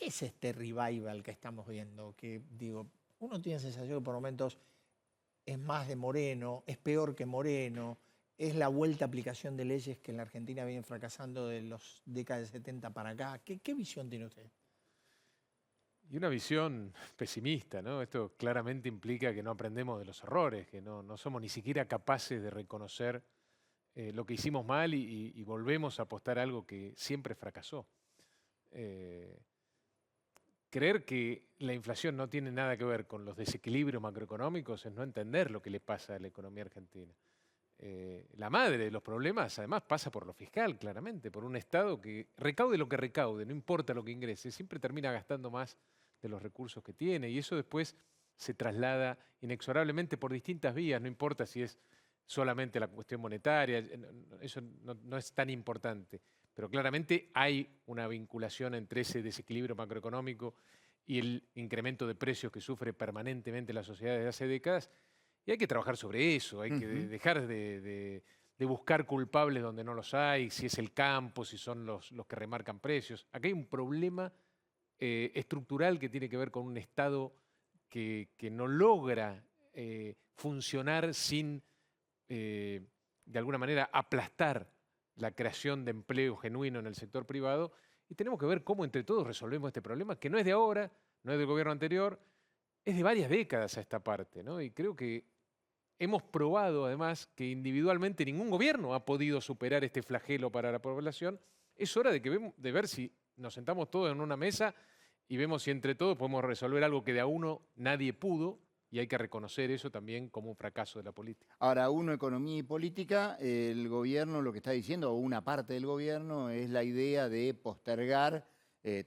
¿qué es este revival que estamos viendo? Que digo, uno tiene sensación que por momentos es más de Moreno, es peor que Moreno, es la vuelta a aplicación de leyes que en la Argentina vienen fracasando de los décadas de 70 para acá. ¿Qué visión tiene usted? Y una visión pesimista, ¿no? Esto claramente implica que no aprendemos de los errores, que no somos ni siquiera capaces de reconocer lo que hicimos mal y volvemos a apostar a algo que siempre fracasó. Eh, Creer que la inflación no tiene nada que ver con los desequilibrios macroeconómicos es no entender lo que le pasa a la economía argentina. La madre de los problemas, además, pasa por lo fiscal, claramente, por un Estado que recaude lo que recaude, no importa lo que ingrese, siempre termina gastando más de los recursos que tiene y eso después se traslada inexorablemente por distintas vías, no importa si es solamente la cuestión monetaria, eso no es tan importante, pero claramente hay una vinculación entre ese desequilibrio macroeconómico y el incremento de precios que sufre permanentemente la sociedad desde hace décadas. Y hay que trabajar sobre eso, hay que dejar de buscar culpables donde no los hay, si es el campo, si son los que remarcan precios. Aquí hay un problema estructural que tiene que ver con un Estado que no logra funcionar sin, de alguna manera, aplastar la creación de empleo genuino en el sector privado. Y tenemos que ver cómo entre todos resolvemos este problema, que no es de ahora, no es del gobierno anterior, es de varias décadas a esta parte, ¿no? Y creo que hemos probado, además, que individualmente ningún gobierno ha podido superar este flagelo para la población. Es hora de ver si nos sentamos todos en una mesa y vemos si entre todos podemos resolver algo que de a uno nadie pudo, y hay que reconocer eso también como un fracaso de la política. Ahora, uno, economía y política, el gobierno lo que está diciendo, o una parte del gobierno, es la idea de postergar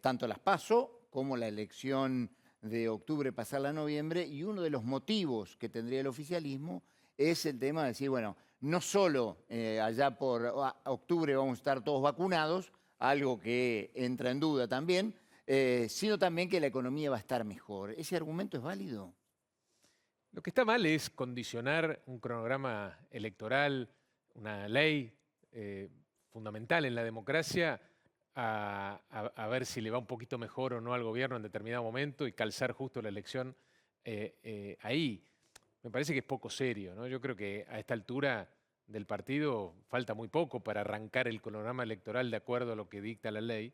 tanto las PASO como la elección de octubre, pasarla a noviembre, y uno de los motivos que tendría el oficialismo es el tema de decir, bueno, no solo allá por octubre vamos a estar todos vacunados, algo que entra en duda también, sino también que la economía va a estar mejor. ¿Ese argumento es válido? Lo que está mal es condicionar un cronograma electoral, una ley fundamental en la democracia, a ver si le va un poquito mejor o no al gobierno en determinado momento y calzar justo la elección ahí. Me parece que es poco serio, ¿no? Yo creo que a esta altura del partido falta muy poco para arrancar el cronograma electoral de acuerdo a lo que dicta la ley.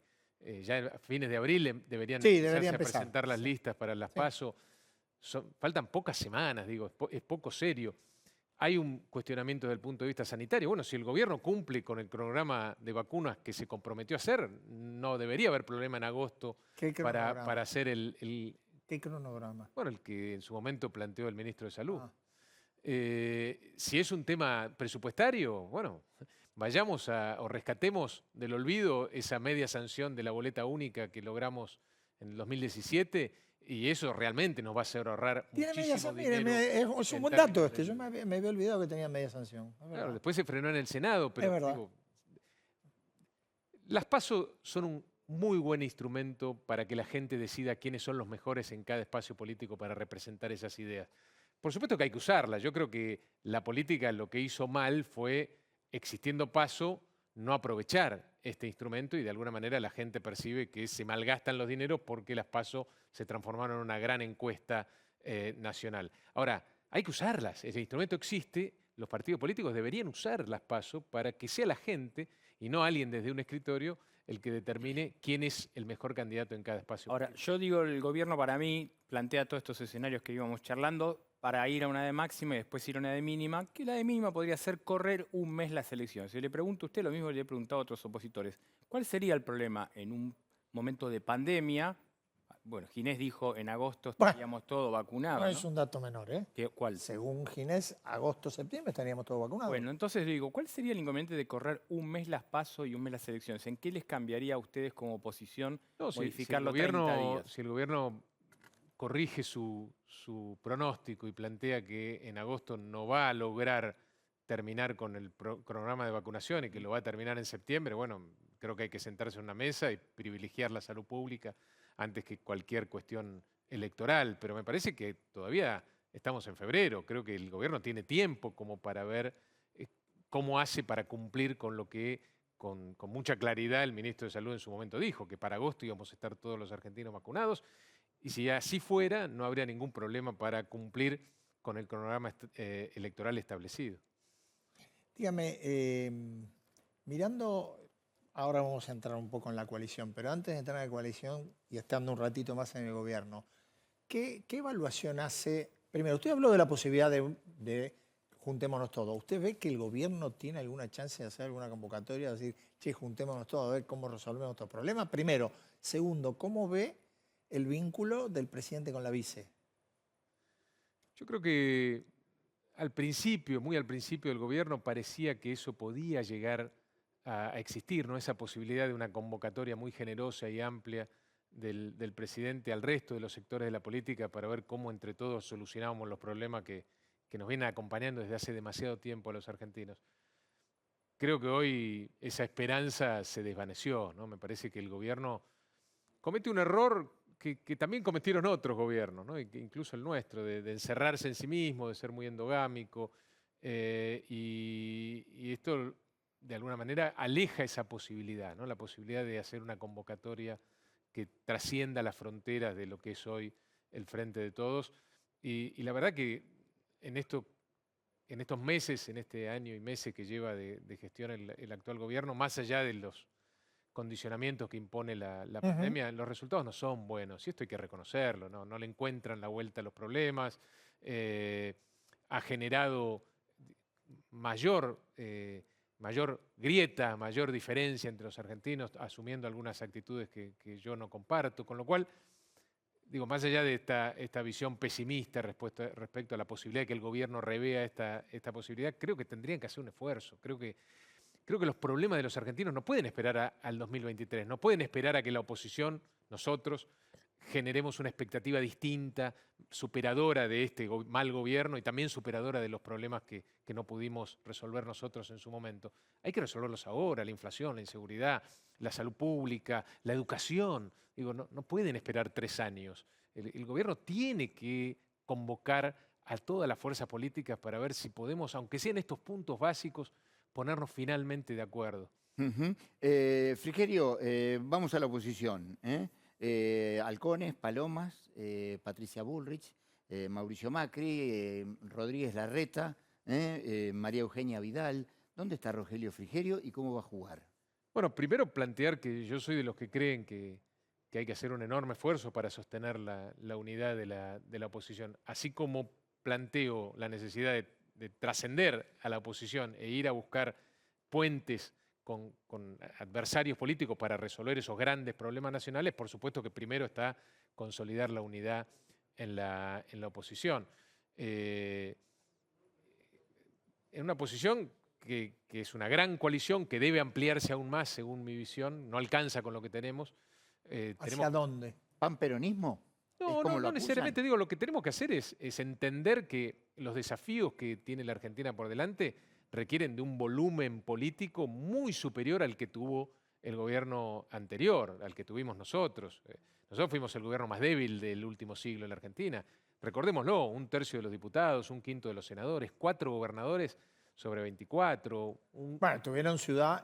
Ya a fines de abril deberían Sí, empezarse debería a empezar. presentar las Sí, listas para las sí. PASO. Faltan pocas semanas, digo, es poco serio. Hay un cuestionamiento desde el punto de vista sanitario. Bueno, si el gobierno cumple con el cronograma de vacunas que se comprometió a hacer, no debería haber problema en agosto ¿Qué cronograma? para hacer ¿Qué cronograma? bueno, el que en su momento planteó el ministro de Salud. Ah. Si es un tema presupuestario, bueno, vayamos o rescatemos del olvido esa media sanción de la boleta única que logramos en el 2017 y eso realmente nos va a hacer ahorrar Tiene media muchísimo sanción, dinero. es un en buen dato términos este. Yo me había olvidado que tenía media sanción. Es Claro, verdad. después se frenó en el Senado, Es pero verdad. digo, las PASO son un muy buen instrumento para que la gente decida quiénes son los mejores en cada espacio político para representar esas ideas. Por supuesto que hay que usarlas. Yo creo que la política lo que hizo mal fue, existiendo PASO, no aprovechar este instrumento y de alguna manera la gente percibe que se malgastan los dineros porque las PASO se transformaron en una gran encuesta nacional. Ahora, hay que usarlas. Ese instrumento existe. Los partidos políticos deberían usar las PASO para que sea la gente y no alguien desde un escritorio el que determine quién es el mejor candidato en cada espacio Ahora, político. yo digo, el gobierno para mí plantea todos estos escenarios que íbamos charlando para ir a una de máxima y después ir a una de mínima, que la de mínima podría ser correr un mes las elecciones. Si le pregunto a usted lo mismo que le he preguntado a otros opositores, ¿cuál sería el problema en un momento de pandemia? Bueno, Ginés dijo en agosto Bueno, estaríamos todos vacunados, No ¿no? es un dato menor, ¿eh? ¿Cuál? Según Ginés, agosto, septiembre estaríamos todos vacunados. Bueno, entonces digo, ¿cuál sería el inconveniente de correr un mes las PASO y un mes las elecciones? ¿En qué les cambiaría a ustedes como oposición No, modificarlo 30 días? si el gobierno corrige su pronóstico y plantea que en agosto no va a lograr terminar con el cronograma de vacunación y que lo va a terminar en septiembre, bueno, creo que hay que sentarse en una mesa y privilegiar la salud pública antes que cualquier cuestión electoral. Pero me parece que todavía estamos en febrero. Creo que el gobierno tiene tiempo como para ver cómo hace para cumplir con lo que con mucha claridad el ministro de Salud en su momento dijo que para agosto íbamos a estar todos los argentinos vacunados, y si así fuera, no habría ningún problema para cumplir con el cronograma electoral establecido. Dígame, mirando, ahora vamos a entrar un poco en la coalición, pero antes de entrar en la coalición y estando un ratito más en el gobierno, ¿qué evaluación hace? Primero, usted habló de la posibilidad de juntémonos todos. ¿Usted ve que el gobierno tiene alguna chance de hacer alguna convocatoria, de decir, che, juntémonos todos a ver cómo resolvemos estos problemas? Primero. Segundo, ¿cómo ve el vínculo del presidente con la vice? Yo creo que al principio, muy al principio del gobierno, parecía que eso podía llegar a existir, ¿no? Esa posibilidad de una convocatoria muy generosa y amplia del presidente al resto de los sectores de la política para ver cómo entre todos solucionábamos los problemas que nos vienen acompañando desde hace demasiado tiempo a los argentinos. Creo que hoy esa esperanza se desvaneció, ¿no? Me parece que el gobierno comete un error que también cometieron otros gobiernos, ¿no? Incluso el nuestro, de encerrarse en sí mismo, de ser muy endogámico, y esto de alguna manera aleja esa posibilidad, ¿no? La posibilidad de hacer una convocatoria que trascienda las fronteras de lo que es hoy el Frente de Todos. Y la verdad que en estos meses, en este año y meses que lleva de gestión el actual gobierno, más allá de los condicionamientos que impone la pandemia, los resultados no son buenos, y esto hay que reconocerlo, no le encuentran la vuelta a los problemas, ha generado mayor grieta, mayor diferencia entre los argentinos, asumiendo algunas actitudes que yo no comparto, con lo cual, digo, más allá de esta visión pesimista respecto a la posibilidad de que el gobierno revea esta posibilidad, creo que tendrían que hacer un esfuerzo, creo que los problemas de los argentinos no pueden esperar al 2023, no pueden esperar a que la oposición, nosotros, generemos una expectativa distinta, superadora de este mal gobierno y también superadora de los problemas que no pudimos resolver nosotros en su momento. Hay que resolverlos ahora, la inflación, la inseguridad, la salud pública, la educación. Digo, no pueden esperar 3 años. El gobierno tiene que convocar a todas las fuerzas políticas para ver si podemos, aunque sean estos puntos básicos, ponernos finalmente de acuerdo. Frigerio, vamos a la oposición. Halcones, Palomas, Patricia Bullrich, Mauricio Macri, Rodríguez Larreta, María Eugenia Vidal. ¿Dónde está Rogelio Frigerio y cómo va a jugar? Bueno, primero plantear que yo soy de los que creen que hay que hacer un enorme esfuerzo para sostener la unidad de la oposición. Así como planteo la necesidad de trascender a la oposición e ir a buscar puentes con adversarios políticos para resolver esos grandes problemas nacionales, por supuesto que primero está consolidar la unidad en la oposición. En una oposición que es una gran coalición, que debe ampliarse aún más, según mi visión, no alcanza con lo que tenemos. ¿Hacia dónde? ¿Panperonismo? No necesariamente. Digo, lo que tenemos que hacer es entender que los desafíos que tiene la Argentina por delante requieren de un volumen político muy superior al que tuvo el gobierno anterior, al que tuvimos nosotros. Nosotros fuimos el gobierno más débil del último siglo en la Argentina. Recordémoslo, 1/3 de los diputados, 1/5 de los senadores, 4 gobernadores sobre 24. Bueno, tenían ciudad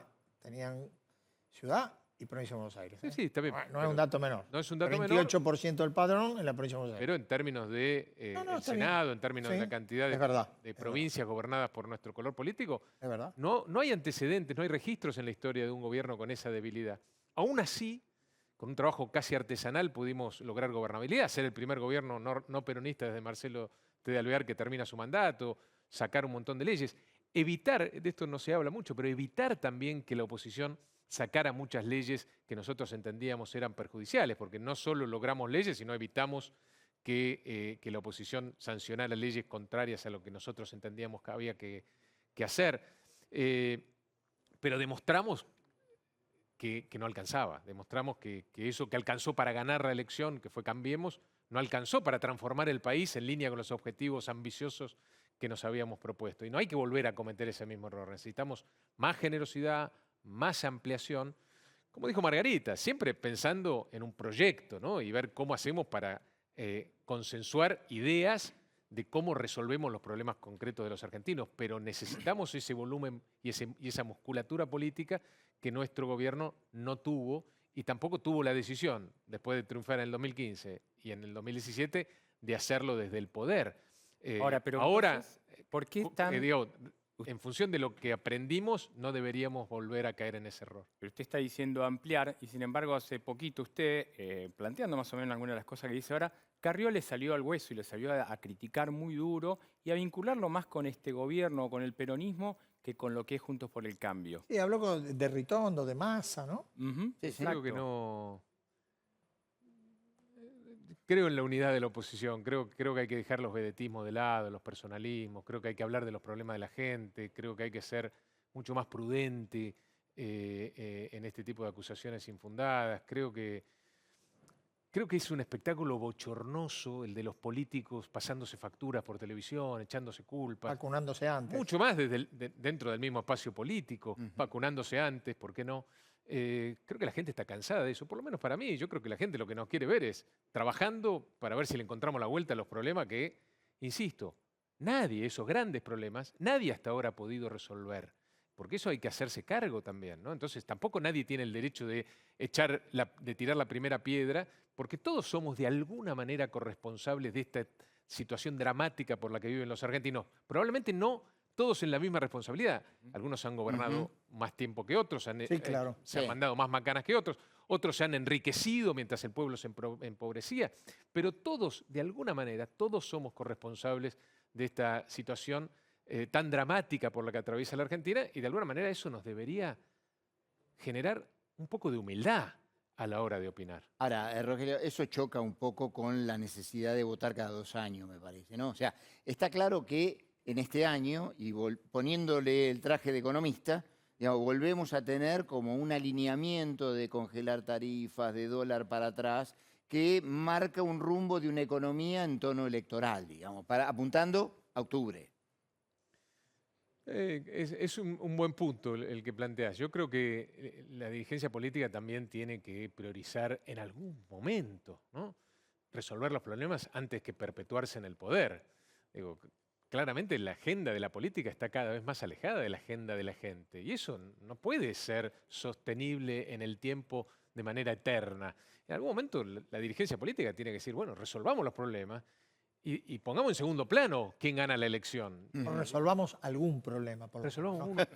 y provincia de Buenos Aires. Sí, está bien. No es un dato menor. No es un dato 28% del padrón en la provincia de Buenos Aires. Pero en términos de el Senado, en términos de la cantidad de provincias gobernadas por nuestro color político, es verdad. No hay antecedentes, no hay registros en la historia de un gobierno con esa debilidad. Aún así, con un trabajo casi artesanal pudimos lograr gobernabilidad, ser el primer gobierno no peronista desde Marcelo T. de Alvear que termina su mandato, sacar un montón de leyes, evitar, de esto no se habla mucho, pero evitar también que la oposición sacara muchas leyes que nosotros entendíamos eran perjudiciales, porque no solo logramos leyes, sino evitamos que la oposición sancionara leyes contrarias a lo que nosotros entendíamos que había que hacer. Pero demostramos que no alcanzaba, demostramos que eso que alcanzó para ganar la elección, que fue Cambiemos, no alcanzó para transformar el país en línea con los objetivos ambiciosos que nos habíamos propuesto. Y no hay que volver a cometer ese mismo error. Necesitamos más generosidad, más ampliación, como dijo Margarita, siempre pensando en un proyecto, ¿no? Y ver cómo hacemos para consensuar ideas de cómo resolvemos los problemas concretos de los argentinos, pero necesitamos ese volumen y esa musculatura política que nuestro gobierno no tuvo y tampoco tuvo la decisión, después de triunfar en el 2015 y en el 2017, de hacerlo desde el poder. Ahora, entonces, ¿por qué están...? En función de lo que aprendimos, no deberíamos volver a caer en ese error. Pero usted está diciendo ampliar, y sin embargo hace poquito usted, planteando más o menos algunas de las cosas que dice ahora, Carrió le salió al hueso y le salió a criticar muy duro y a vincularlo más con este gobierno, con el peronismo, que con lo que es Juntos por el Cambio. Sí, habló de Ritondo, de Massa, ¿no? Ujú, Sí, sí. Creo que exacto. no... Creo en la unidad de la oposición, creo que hay que dejar los vedetismos de lado, los personalismos, creo que hay que hablar de los problemas de la gente, creo que hay que ser mucho más prudente en este tipo de acusaciones infundadas. Creo que es un espectáculo bochornoso el de los políticos pasándose facturas por televisión, echándose culpas. Vacunándose antes. Mucho más dentro del mismo espacio político, Ujú. vacunándose antes, ¿por qué no? Creo que la gente está cansada de eso, por lo menos para mí. Yo creo que la gente lo que nos quiere ver es trabajando para ver si le encontramos la vuelta a los problemas que, insisto, nadie, esos grandes problemas, nadie hasta ahora ha podido resolver. Porque eso hay que hacerse cargo también, ¿no? Entonces tampoco nadie tiene el derecho de tirar la primera piedra, porque todos somos de alguna manera corresponsables de esta situación dramática por la que viven los argentinos. Probablemente no todos en la misma responsabilidad. Algunos han gobernado más tiempo que otros, Sí, claro. se han Sí. mandado más macanas que otros se han enriquecido mientras el pueblo se empobrecía, pero todos, de alguna manera, todos somos corresponsables de esta situación tan dramática por la que atraviesa la Argentina y de alguna manera eso nos debería generar un poco de humildad a la hora de opinar. Ahora, Rogelio, eso choca un poco con la necesidad de votar cada 2 años, me parece, ¿no? O sea, está claro que en este año, y poniéndole el traje de economista, digamos, volvemos a tener como un alineamiento de congelar tarifas, de dólar para atrás, que marca un rumbo de una economía en tono electoral, digamos, apuntando a octubre. Es un buen punto el que planteas. Yo creo que la dirigencia política también tiene que priorizar en algún momento, ¿no? Resolver los problemas antes que perpetuarse en el poder. Digo, claramente la agenda de la política está cada vez más alejada de la agenda de la gente y eso no puede ser sostenible en el tiempo de manera eterna. En algún momento la dirigencia política tiene que decir, bueno, resolvamos los problemas y pongamos en segundo plano quién gana la elección. O resolvamos algún problema. Por lo Resolvamos menos,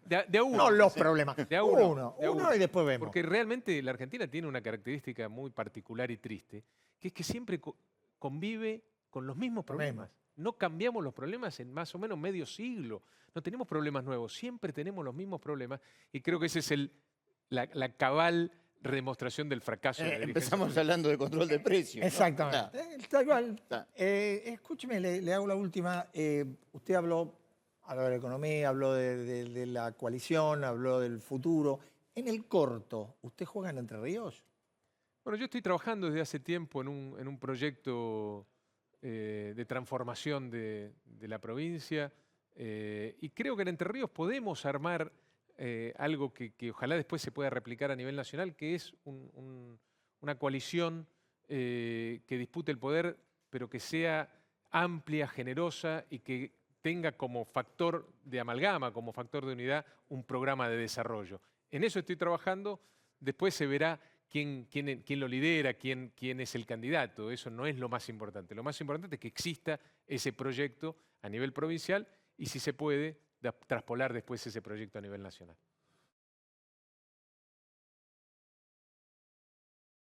de a uno. no los problemas. De a uno, Uno y después vemos. Porque realmente la Argentina tiene una característica muy particular y triste, que es que siempre convive con los mismos problemas. No cambiamos los problemas en más o menos medio siglo. No tenemos problemas nuevos, siempre tenemos los mismos problemas y creo que ese es la cabal demostración del fracaso de la dirigencia Empezamos política. hablando de control de precios, ¿no? Exactamente. Tal cual. Está. Escúcheme, le hago la última. Usted habló de la economía, habló de la coalición, habló del futuro. En el corto, ¿usted juega en Entre Ríos? Bueno, yo estoy trabajando desde hace tiempo en un proyecto de transformación de la provincia y creo que en Entre Ríos podemos armar algo que ojalá después se pueda replicar a nivel nacional, que es una coalición que dispute el poder, pero que sea amplia, generosa y que tenga como factor de amalgama, como factor de unidad, un programa de desarrollo. En eso estoy trabajando, después se verá quién lo lidera, quién es el candidato. Eso no es lo más importante. Lo más importante es que exista ese proyecto a nivel provincial y si se puede, traspolar después ese proyecto a nivel nacional.